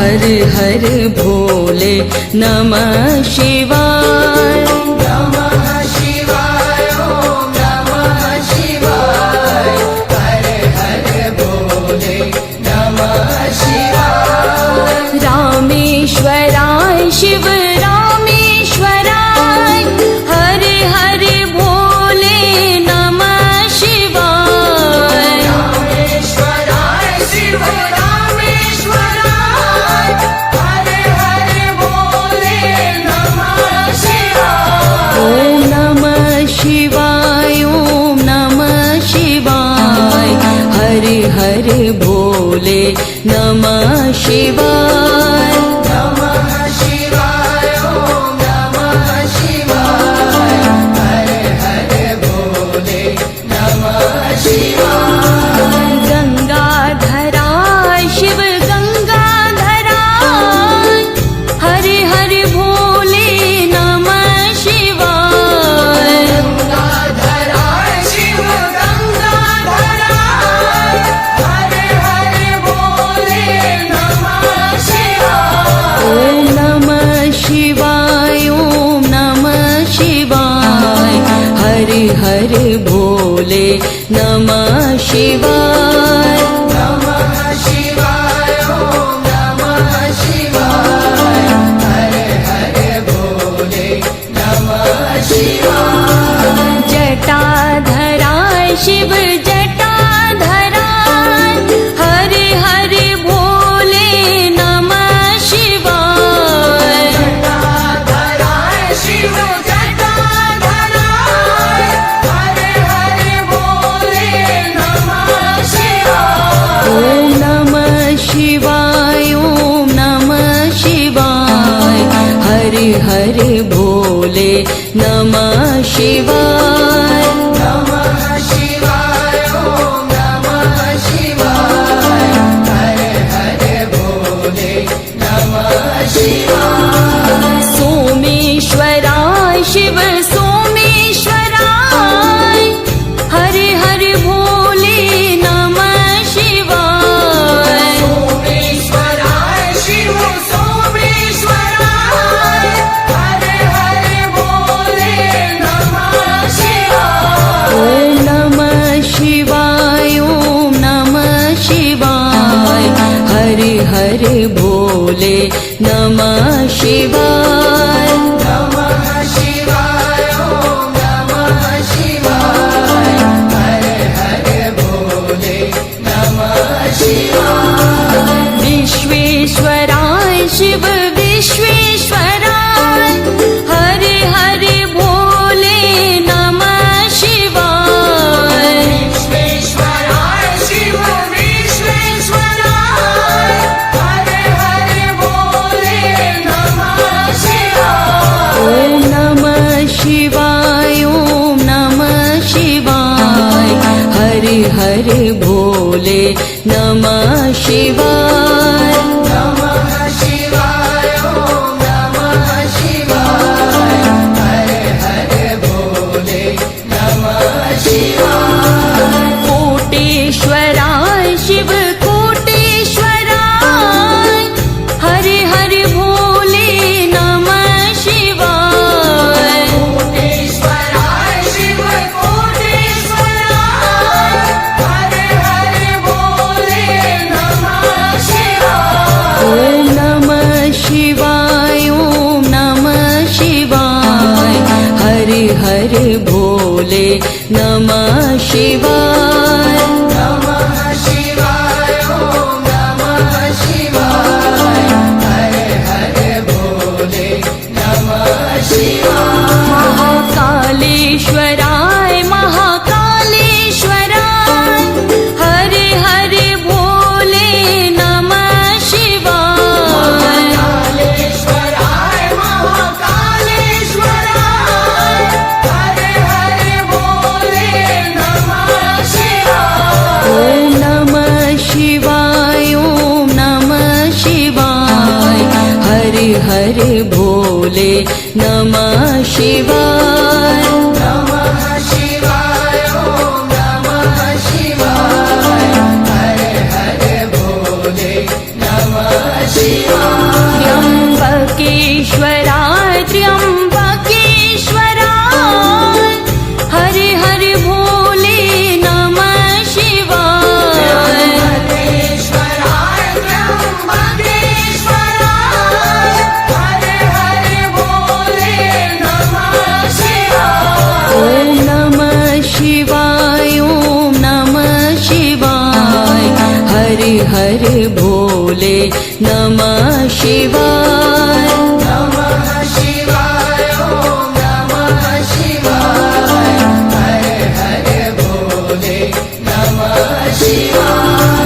हर हर भोले नमः शिवाय। नमः शिवाय ओम नमः शिवाय हर हर भोले नमः शिवाय। रामेश्वराय शिव रामेश्वराय हर हर भोले नमः शिवाय। रामेश्वराय शिव रामेश्वराय हर हर भोले नमः शिवाय। ओम नमः शिवाय ओम नमः शिवाय हर हर भोले नमः शिवाय। नमः शिवाय ओम नमः शिवाय हर हर भोले नमः शिवाय। गंगाधराय शिव गंगाधराय हर हर भोले नमः शिवाय। गंगाधराय शिव गंगाधराय हर हर भोले नमः शिवाय। ओम नमः शिवाय ओम नमः शिवाय हर हर भोले नमः शिवाय। नमः शिवाय ओम नमः शिवाय हर हर भोले नमः शिवाय। जटाधराय शिव जटाधराय हर हर भोले नमः शिवाय। जटाधराय शिव जटाधराय हर हर भोले नमः शिवाय। ओम नमः शिवाय ओम नमः शिवाय हर हर भोले नमः शिवाय। नमः शिवाय ओम नमः शिवाय हर हर भोले नमः शिवाय। सोमेश्वराय शिव सोमेश्वराय हर हर भोले नमः शिवाय। सोमेश्वराय शिव सोमेश्वराय हर हर भोले नमः शिवाय। ओम नमः शिवाय ओम नमः शिवाय हर हर भोले नमः शिवाय। नमः शिवाय ओम नमः शिवाय हर हर भोले नमः शिवाय। विश्वेश्वराय शिव विश्वेश्वराय हर हर भोले नमः शिवाय। विश्वेश्वराय शिव विश्वेश्वराय हर हर भोले नमः शिवाय। ओम नमः शिवाय ओम नमः शिवाय हर हर भोले नमः शिवाय। नमः शिवाय ओम नमः शिवाय हर हर भोले नमः शिवाय। कोटेश्वराय शिव कोटेश्वराय हर हर भोले नमः शिवाय। कोटेश्वराय शिव कोटेश्वराय हर हर भोले नमः शिवाय। ओम नमः शिवाय ओम नमः शिवाय हर हर भोले नमः शिवाय। नमः शिवाय ओम नमः शिवाय हर हर भोले नमः शिवाय। महाकालेश्वराय महाकालेश्वराय हर हर भोले नमः शिवाय। महाकालेश्वराय महाकालेश्वराय हर हर भोले नमः शिवाय। ओम नमः शिवाय ओम नमः शिवाय हर हर भोले नमः शिवाय। नमः शिवाय ओम नमः शिवाय हर हर भोले नमः त्र्यंबकेश्वराय त्र्यंबकेश्वराय हर हर भोले नमः शिवाय त्र्यंबकेश्वराय त्र्यंबकेश्वराय हर हर भोले नमः शिवाय ओम नमः शिवाय ओम नमः शिवाय हर हर भोले नमः शिवाय नमः शिवाय ओम नमः शिवाय हर हर भोले नमः शिवाय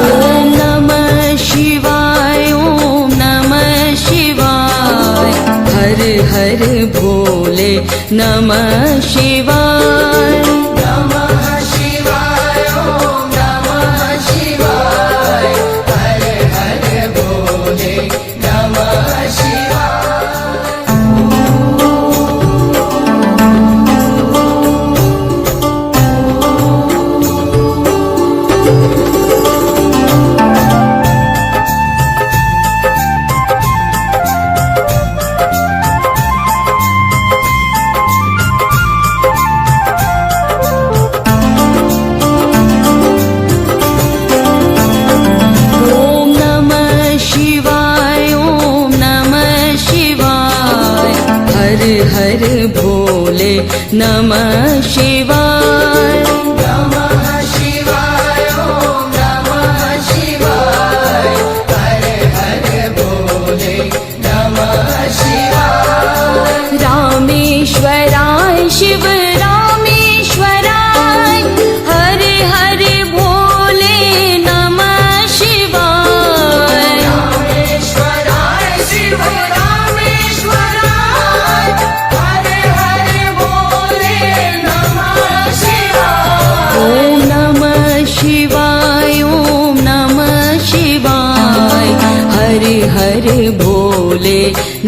ओम नमः शिवाय ओम नमः शिवाय हर हर भोले नमः शिवाय नमः शिवाय ओम नमः शिवाय हर हर भोले नमः शिवाय ओम नमः शिवाय ओम नमः शिवाय हर हर भोले नमः शिवाय नमः शिवाय ओम नमः शिवाय हर हर भोले नमः शिवाय रामेश्वराय शिव रामेश्वराय हर हर भोले नमः शिवाय रामेश्वराय शिव रामेश्वराय हर हर भोले नमः शिवाय ओम नमः शिवाय ओम नमः शिवाय हर हर भोले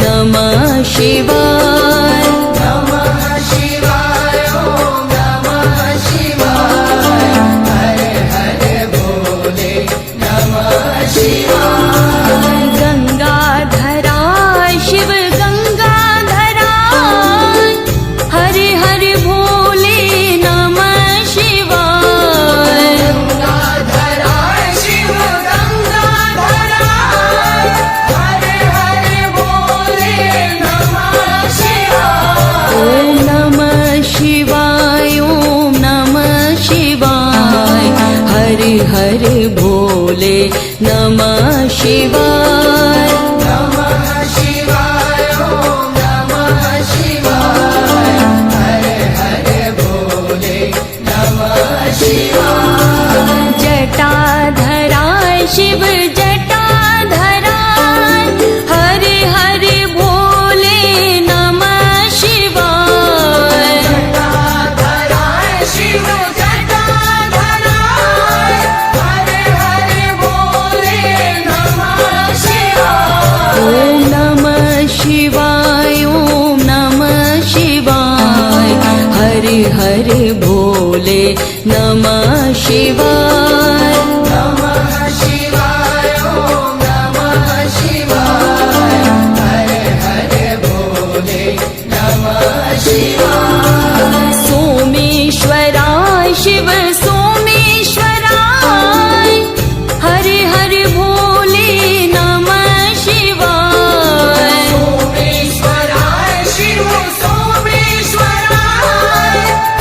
नमः शिवाय नमः शिवाय ओम नमः शिवाय हर हर भोले नमः शिवाय गंगाधराय शिव गंगाधराय हर हर भोले नमः शिवाय गंगाधराय शिव गंगाधराय हर हर भोले नमः शिवाय ओम नमः शिवाय ओम नमः शिवाय हर हर भोले नमः शिवाय नमः शिवाय ओम नमः शिवाय हर हर भोले नमः शिवाय जटाधराय शिव जटाधराय हर हर भोले नमः शिवाय जटाधराय शिव जटाधराय हर हर भोले नमः शिवाय ओम नमः शिवाय ओम नमः शिवाय हर हर भोले नमः शिवाय नमः शिवाय ओम नमः शिवाय हर हर भोले नमः शिवाय सोमेश्वराय शिव सोमेश्वराय हर हर भोले नमः शिवाय सोमेश्वराय शिव सोमेश्वराय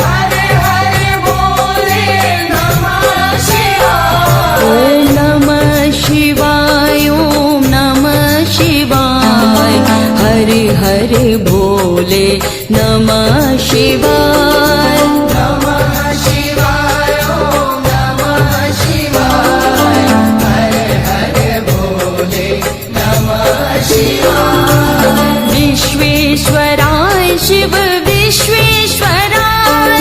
हर हर भोले नमः शिवाय ओम नमः शिवाय ओम नमः शिवाय हर हर भोले नमः शिवाय नमः शिवाय ओम नमः शिवाय हर हर भोले नमः शिवाय विश्वेश्वराय शिव विश्वेश्वराय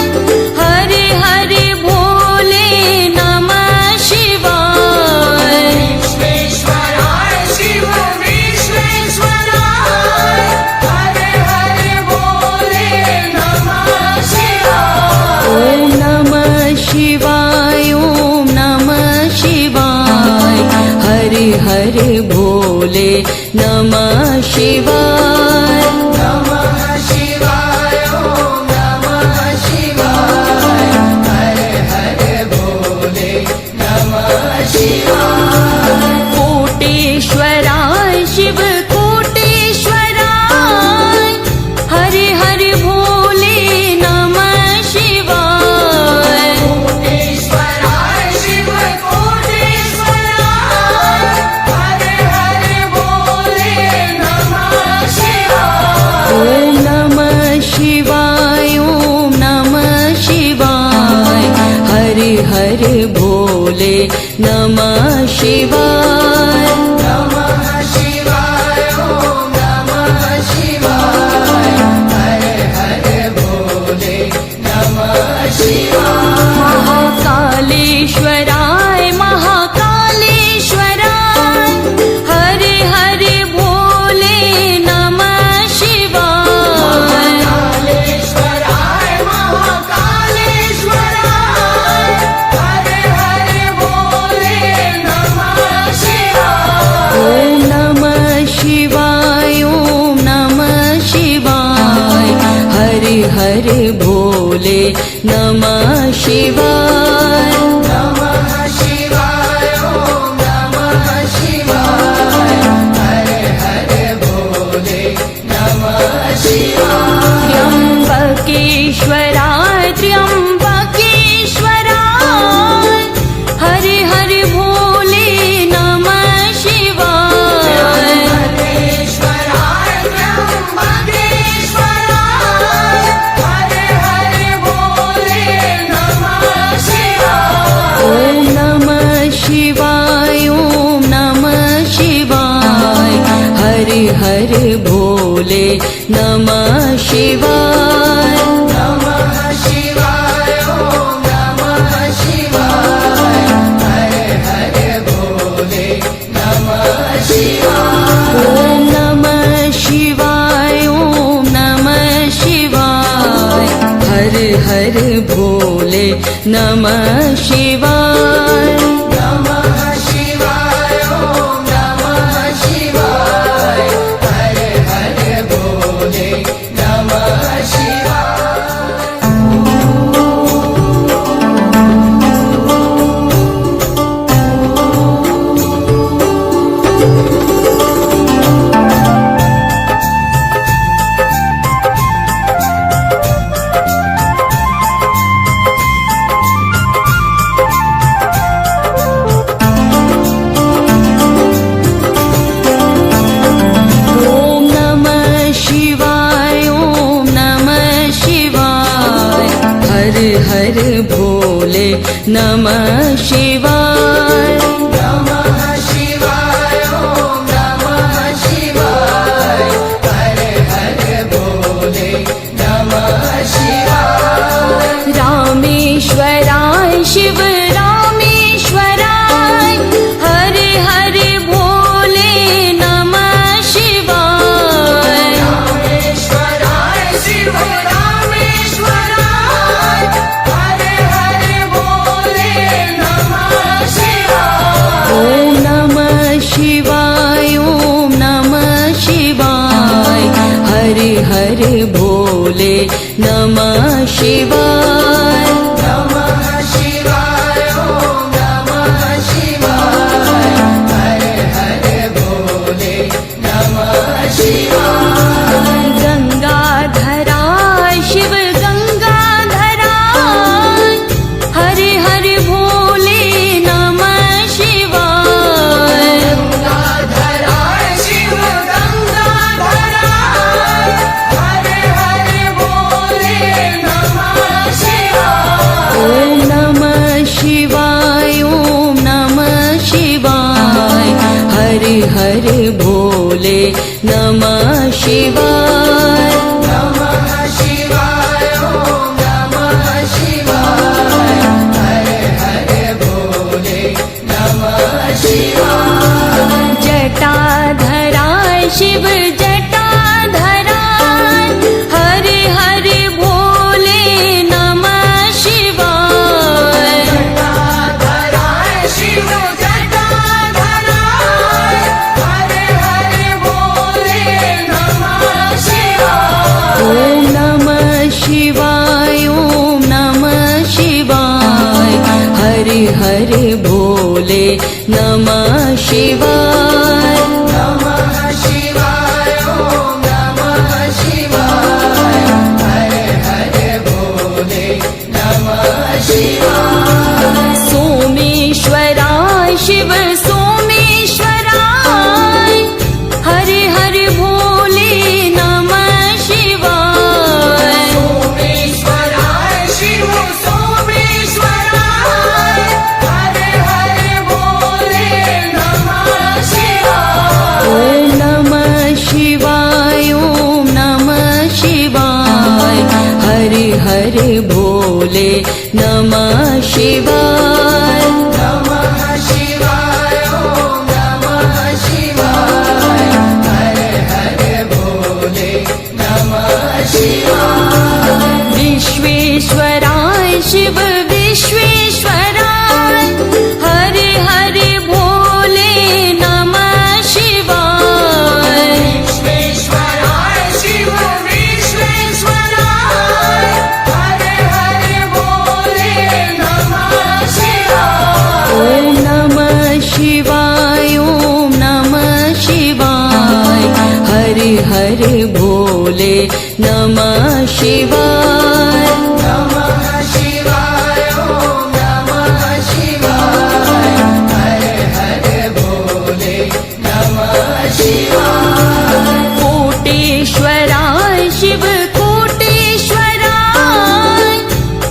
हर हर भोले नमः शिवाय विश्वेश्वराय शिव विश्वेश्वराय हर हर भोले नमः शिवाय ओम नमः शिवाय ओम नमः शिवाय हर हर भोले भोले नमः शिवाय नमः शिवाय ॐ नमः शिवाय हर हर भोले नमः शिवाय कोटेश्वराय शिव कोटेश्वराय हरे हरे भोले नमः शिवाय कोटेश्वराय शिव कोटेश्वराय हर हर भोले नमः शिवाय ॐ नमः शिवाय ॐ नमः शिवाय हरे हरे भोले नमः शिवाय नमः शिवाय ॐ नमः शिवाय हर हर भोले नमः शिवाय महाकालेश्वराय महाकालेश्वराय हरे हरे भोले नमः शिवाय कालेश्वराय महाकालेश्वराय हर हर भोले नमः शिवाय ॐ नमः शिवाय ॐ नमः शिवाय हरे हरे भोले नमः शिवाय नमः शिवाय ॐ नमः शिवाय हर हर भोले नमः शिवाय त्र्यम्बकेश्वराय त्र्यम्बकेश्वराय हरे हरे भोले नमः शिवाय त्र्यम्बकेश्वराय त्र्यम्बकेश्वराय हर हर भोले नमः शिवाय ॐ नमः शिवाय ॐ नमः शिवाय हरे हरे भोले नमः शिवाय नमः शिवाय ॐ नमः शिवाय हर हर भोले नमः शिवाय ॐ नमः शिवाय ॐ नमः शिवाय हरे हरे भोले नमः शिवाय नमः शिवाय ॐ नमः शिवाय हर हर भोले नमः शिवाय ॐ नमः शिवाय ॐ नमः शिवाय हरे हरे भोले नमः शिवाय नमः शिवाय ॐ नमः शिवाय हर हर भोले नमः शिवाय रामेश्वराय शिव रामेश्वराय हरे हरे भोले नमः शिवाय रामेश्वराय शिव रामेश्वराय हर हर भोले नमः शिवाय ॐ नमः शिवाय ॐ नमः शिवाय हरे हरे भोले नमः शिवाय नमः शिवाय ॐ नमः शिवाय हर हर भोले नमः शिवाय गंगाधराय शिव गंगाधराय हरे हरे भोले नमः शिवाय गंगाधराय शिव गंगाधराय हर हर भोले नमः शिवाय ॐ नमः शिवाय ॐ नमः शिवाय हरे हरे भोले नमः शिवाय नमः शिवाय ॐ नमः शिवाय हर हर भोले नमः शिवाय जटाधराय शिव जटाधराय हरे हरे भोले नमः शिवाय जटाधराय शिव जटाधराय हर नमः शिवाय नमः शिवाय ॐ नमः शिवाय हर हर भोले नमः शिवाय सोमेश्वराय शिव सोमेश्वराय हरे हरे भोले नमः शिवाय सोमेश्वराय शिव सोमेश्वराय हर हर भोले नमः शिवाय ॐ नमः शिवाय ॐ नमः शिवाय हरे हरे भोले नमः शिवाय नमः शिवाय ॐ नमः शिवाय हर हर भोले नमः शिवाय विश्वेश्वराय शिव विश्वेश्वराय हरे हरे भोले नमः शिवाय विश्वेश्वराय शिव विश्वेश्वराय हर हर भोले नमः शिवाय ॐ नमः शिवाय ॐ नमः शिवाय हरे हरे भोले नमः शिवाय नमः शिवाय ॐ नमः शिवाय हर हर भोले नमः शिवाय कोटेश्वराय शिव कोटेश्वराय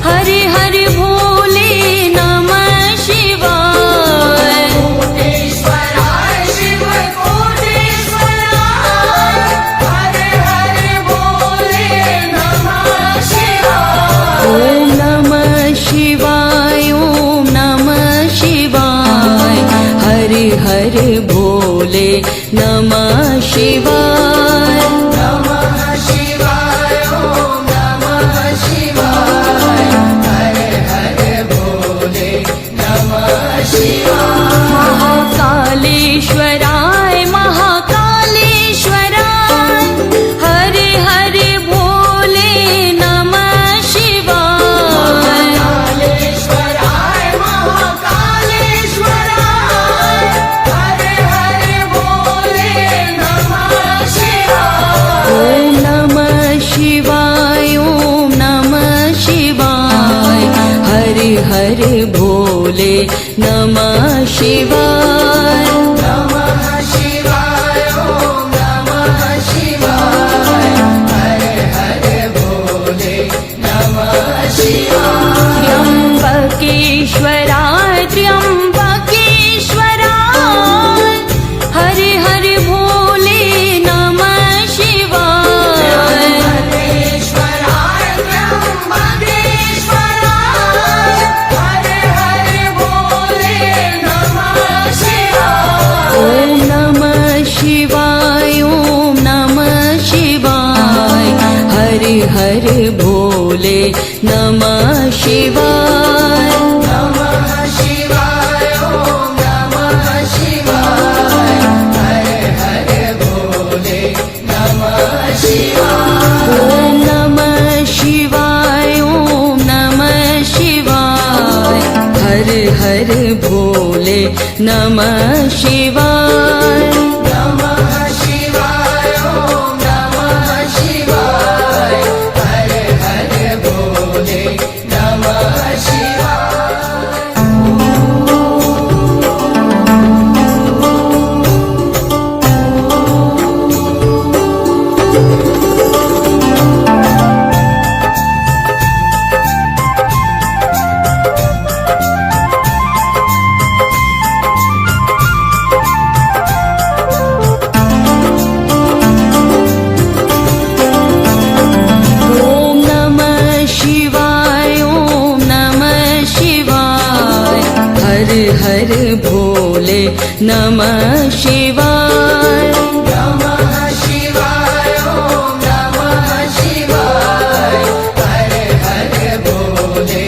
हरे हरे भोले नमः शिवाय कोटेश्वराय शिव कोटेश्वराय हर हर भोले नमः शिवाय ॐ नमः शिवाय ॐ नमः शिवाय हरे हरे भोले नमः शिवाय नमः शिवाय ॐ नमः शिवाय हर हर भोले नमः शिवाय महाकालेश्वराय महाकालेश्वराय हरे हरे भोले नमः शिवाय कालेश्वराय महाकालेश्वराय हर हर भोले नमः शिवाय ॐ नमः शिवाय ॐ नमः शिवाय हरे हरे भोले नमः शिवाय नमः शिवाय ॐ नमः शिवाय हर हर भोले नमः शिवाय त्र्यम्बकेश्वराय त्र्यम्बकेश्वराय हरे हरे भोले नमः शिवाय त्र्यम्बकेश्वराय त्र्यम्बकेश्वराय हर हर भोले नमः शिवाय ॐ नमः शिवाय ॐ नमः शिवाय हरे हरे भोले नमः शिवाय नमः शिवाय ॐ नमः शिवाय हर हर भोले नमः शिवाय ॐ नमः शिवाय ॐ नमः शिवाय हरे हरे भोले नमः शिवाय नमः शिवाय ॐ नमः शिवाय हर हर भोले नमः शिवाय ॐ नमः शिवाय ॐ नमः शिवाय हरे हरे भोले नमः शिवाय नमः शिवाय ॐ नमः शिवाय हर हर भोले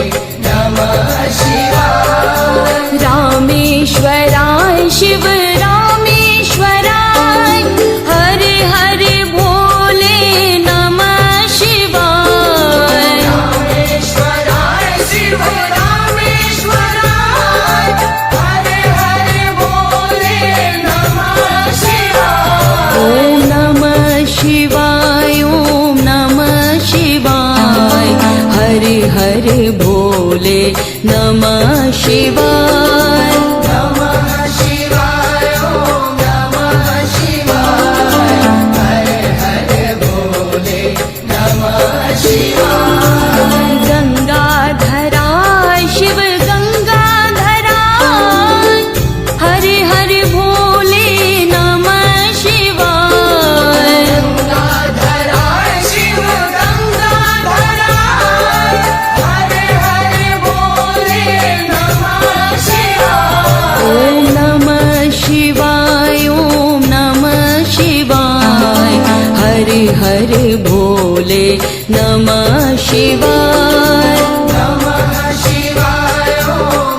नमः शिवाय रामेश्वराय शिव रामेश्वराय हरे हरे भोले नमः शिवाय रामेश्वराय शिव रामेश्वराय हर हर ॐ नमः शिवाय ॐ नमः शिवाय हरे हरे भोले नमः शिवाय नमः शिवाय ॐ नमः शिवाय हरे हरे भोले नमः शिवाय गंगाधरा शिव गंगाधरा हरे हरे भोले नमः शिवाय गंगाधरा शिव गंगाधरा हरे हरे भोले नमः शिवाय ॐ नमः शिवाय ॐ नमः शिवाय हरे हरे भोले नमः शिवाय नमः शिवाय ॐ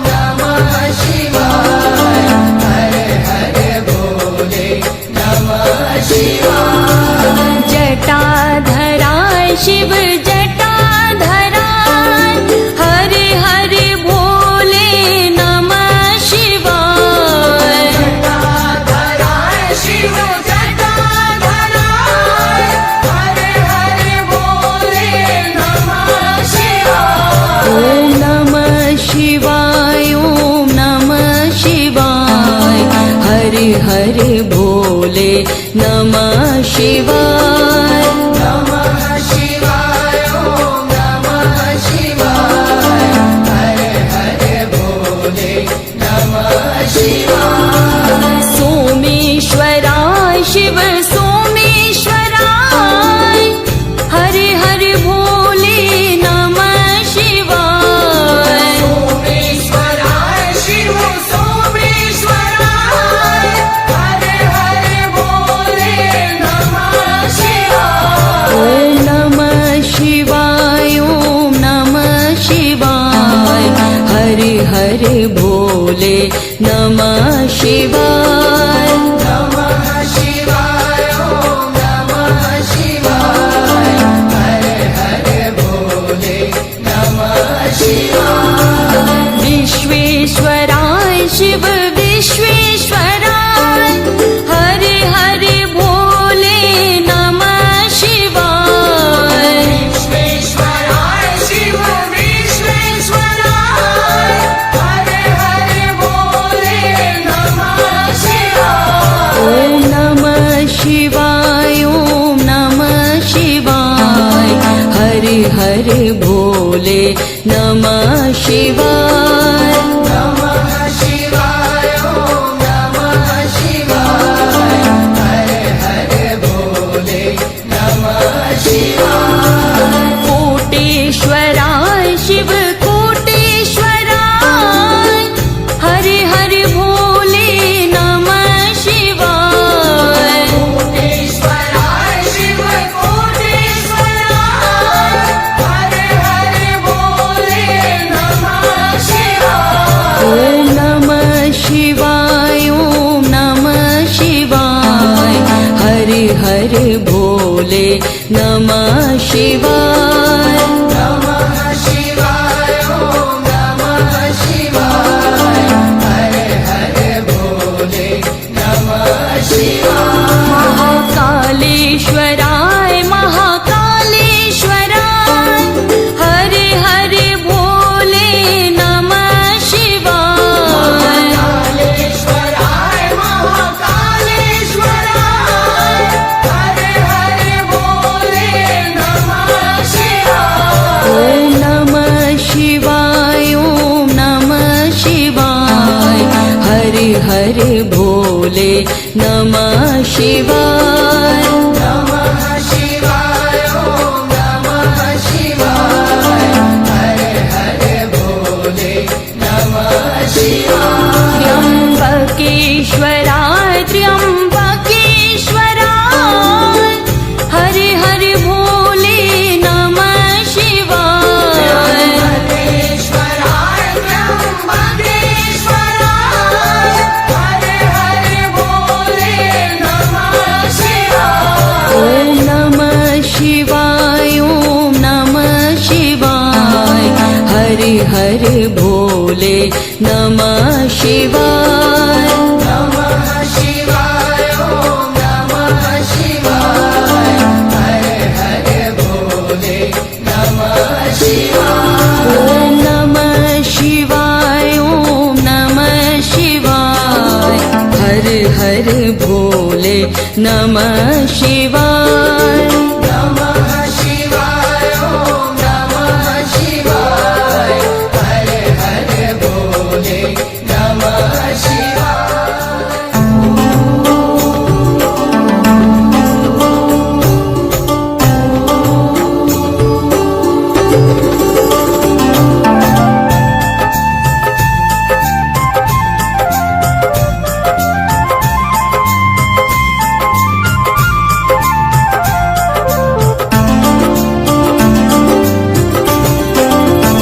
नमः शिवाय हरे हरे भोले नमः शिवाय जटाधरा शिव जटाधरा हरे हरे भोले नमः शिवाय जटाधरा शिव जटाधरा हरे हरे भोले नमः शिवाय ॐ नमः शिवाय ॐ नमः शिवाय हरे हरे भोले नमः शिवाय नमः शिवाय ॐ नमः शिवाय हरे हरे भोले नमः शिवाय सोमेश्वराय शिव सोमेश्वराय हरे हरे भोले नमः शिवाय सोमेश्वराय शिव सोमेश्वराय हरे हरे भोले नमः शिवाय ॐ नमः शिवाय ॐ नमः शिवाय हरे हरे भोले नमः शिवाय नमः शिवाय ॐ नमः शिवाय हरे हरे भोले नमः शिवाय विश्वेश्वराय शिव विश्वेश्वराय हरे हरे भोले नमः शिवाय विश्वेश्वराय शिव विश्वेश्वराय हरे हरे भोले नमः शिवाय ॐ नमः शिवाय ॐ नमः शिवाय हरे हरे भोले नमः शिवाय नमः शिवाय ॐ नमः शिवाय हरे हरे भोले नमः शिवाय कोटेश्वराय शिव कोटेश्वराय हरे हरे भोले नमः शिवाय कोटेश्वराय शिव कोटेश्वराय हरे हरे भोले नमः शिवाय ॐ नमः शिवाय ॐ नमः शिवाय हरे हरे भोले नमः शिवाय नमः शिवाय ॐ नमः शिवाय हरे हरे भोले नमः शिवाय महाकालेश्वराय महाकालेश्वराय हरे हरे भोले नमः शिवाय कालेश्वराय महाकालेश्वराय हरे हरे भोले नमः शिवाय ॐ नमः शिवाय ॐ नमः शिवाय हरे हरे भोले नमः शिवाय नमः शिवाय ॐ नमः शिवाय हरे हरे भोले नमः शिवाय त्र्यंबकेश्वराय त्र्यंबकेश्वराय हरे हरे भोले नमः शिवाय त्र्यंबकेश्वराय त्र्यंबकेश्वराय हरे हरे भोले नमः शिवाय ॐ नमः शिवाय ॐ नमः शिवाय हरे हरे भोले नमः शिवाय नमः शिवाय ॐ नमः नमः शिवाय नमः शिवाय ॐ नमः शिवाय हर हर भोले नमः शिवाय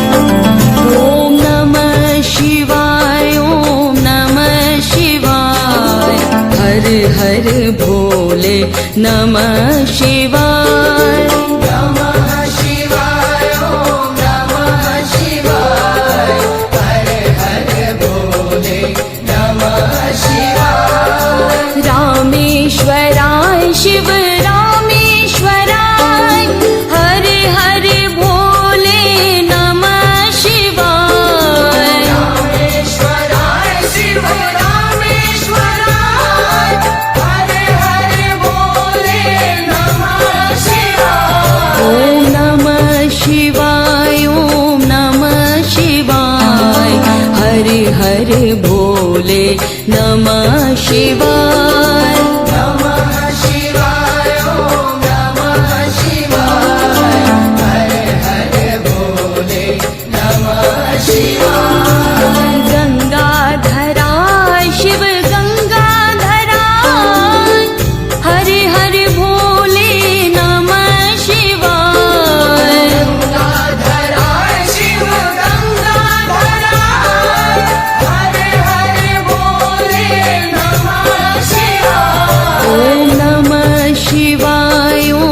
ॐ नमः शिवाय ॐ नमः शिवाय हर हर भोले नमः शिवाय नमः शिवाय ॐ नमः शिवाय हर हर भोले नमः शिवाय रामेश्वराय शिव रामेश्वराय हर हर भोले नमः शिवाय रामेश्वराय शिव रामेश्वराय हर हर भोले नमः शिवाय ॐ नमः शिवाय ॐ नमः शिवाय हर हर भोले नमः शिवाय नमः शिवाय ॐ नमः शिवाय हर हर भोले नमः शिवाय गंगाधराय शिव गंगाधराय हर हर भोले नमः शिवाय गंगाधराय शिव गंगाधराय हर हर भोले नमः शिवाय ॐ नमः शिवाय ॐ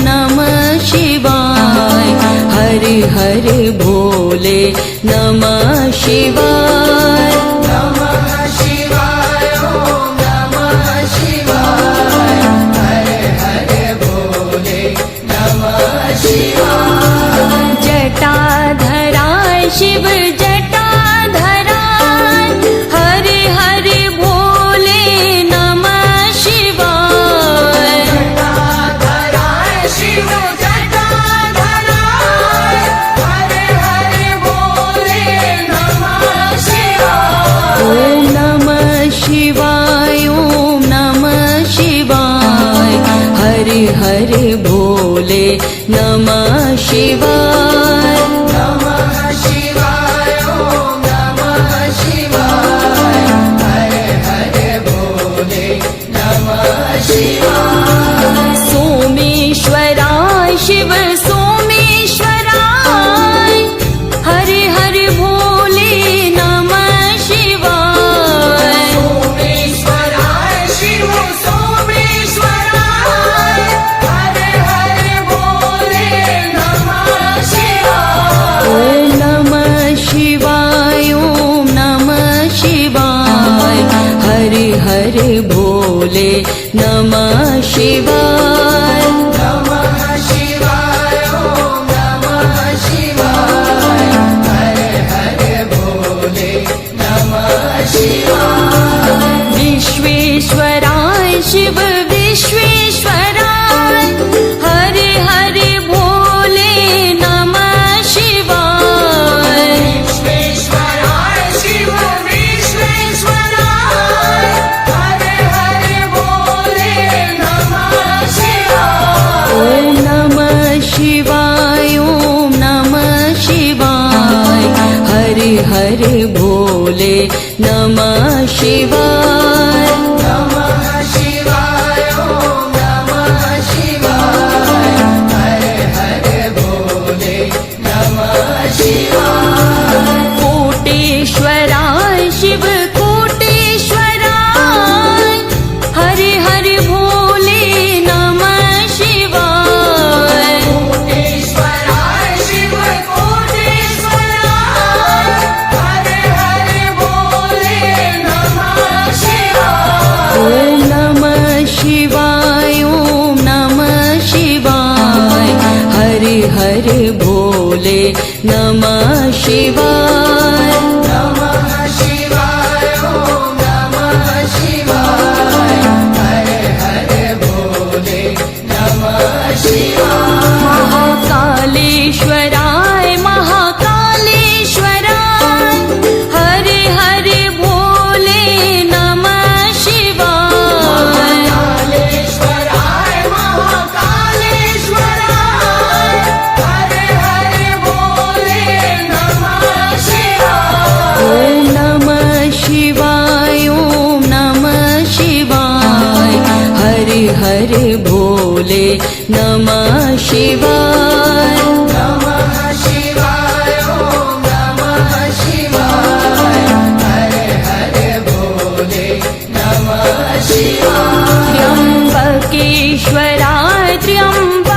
नमः शिवाय हर हर भोले नमः शिवाय नमः शिवाय ॐ नमः शिवाय हर हर भोले नमः शिवाय जटाधराय शिव जटाधराय हर हर भोले नमः शिवाय जटाधराय शिव जटाधराय हर हर भोले नमः शिवाय ॐ नमः शिवाय ॐ नमः शिवाय हर हर भोले नमः शिवाय नमः शिवाय ॐ नमः शिवाय हर हर भोले नमः शिवाय सोमेश्वराय शिव सोमेश्वराय हर हर भोले नमः शिवाय सोमेश्वराय शिव सोमेश्वराय हर हर भोले नमः शिवाय ॐ नमः शिवाय ॐ नमः शिवाय हर हर भोले नमः शिवाय नमः शिवाय ॐ नमः शिवाय हर हर भोले नमः शिवाय विश्वेश्वराय शिव विश्वेश्वराय हर हर भोले नमः शिवाय विश्वेश्वराय शिव विश्वेश्वराय हर हर भोले नमः शिवाय ॐ नमः शिवाय ॐ नमः शिवाय हर हर भोले नमः शिवाय नमः शिवाय ॐ नमः शिवाय हर हर भोले नमः शिवाय कोटेश्वराय शिव कोटेश्वराय हर हर भोले नमः शिवाय कोटेश्वराय शिव कोटेश्वराय हर हर भोले नमः हर भोले नमः शिवाय नमः शिवाय ॐ नमः शिवाय हर हर भोले नमः शिवाय त्र्यंबकेश्वराय त्र्यंबकेश्वराय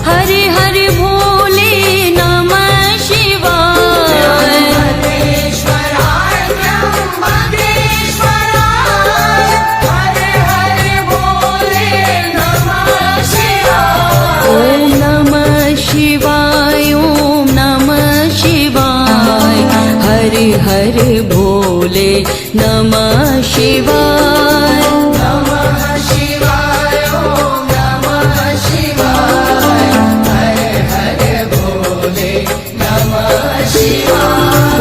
हर हर भोले नमः शिवाय त्र्यंबकेश्वराय त्र्यंबकेश्वराय हर हर भोले नमः शिवाय ॐ नमः शिवाय ॐ नमः शिवाय हर हर भोले नमः शिवाय नमः शिवाय ॐ नमः शिवाय हर हर भोले नमः शिवाय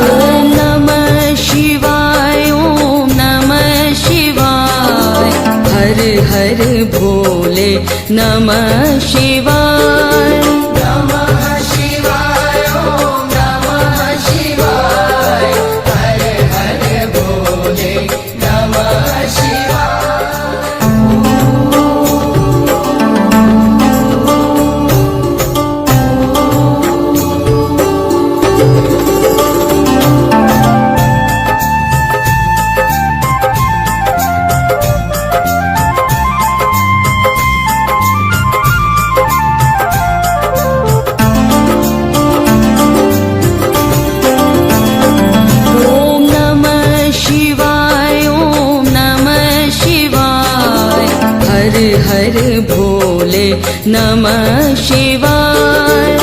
ॐ नमः शिवाय ॐ नमः शिवाय हर हर भोले नमः शिवाय नमः शिवाय ॐ नमः शिवाय हर हर भोले नमः शिवाय ॐ नमः शिवाय ॐ नमः शिवाय हर हर भोले नमः शिवाय